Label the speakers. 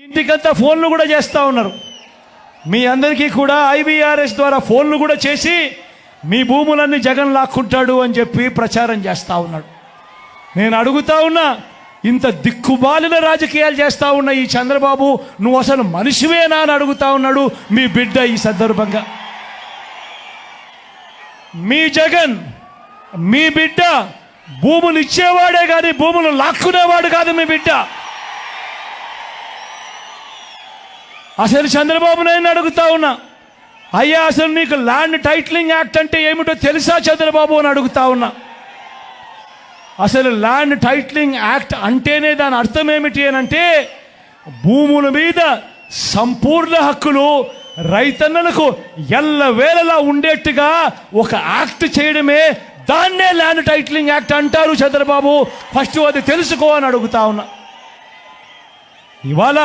Speaker 1: ఇంటికంతా ఫోన్లు కూడా చేస్తూ ఉన్నారు. మీ అందరికీ కూడా IVRS ద్వారా ఫోన్లు కూడా చేసి మీ భూములన్నీ జగన్ లాక్కుంటాడు అని చెప్పి ప్రచారం చేస్తూ ఉన్నాడు. నేను అడుగుతా ఉన్నా, ఇంత దిక్కుబాలిన రాజకీయాలు చేస్తూ ఉన్న ఈ చంద్రబాబు, నువ్వు అసలు మనిషివేనా అని అడుగుతా ఉన్నాడు మీ బిడ్డ. ఈ సందర్భంగా మీ జగన్, మీ బిడ్డ భూములు ఇచ్చేవాడే కానీ భూములు లాక్కునేవాడు కాదు మీ బిడ్డ. అసలు చంద్రబాబు నాయుడు అడుగుతా ఉన్నా, అయ్యా అసలు నీకు ల్యాండ్ టైటిలింగ్ యాక్ట్ అంటే ఏమిటో తెలుసా చంద్రబాబు అని అడుగుతా ఉన్నా. అసలు ల్యాండ్ టైటిలింగ్ యాక్ట్ అంటేనే దాని అర్థం ఏమిటి అని అంటే, భూముల మీద సంపూర్ణ హక్కులు రైతన్నలకు ఎల్లవేళలా ఉండేట్టుగా ఒక యాక్ట్ చేయడమే, దాన్నే ల్యాండ్ టైటిలింగ్ యాక్ట్ అంటారు చంద్రబాబు. ఫస్ట్ అది తెలుసుకో అని అడుగుతా ఉన్నా. ఇవాళ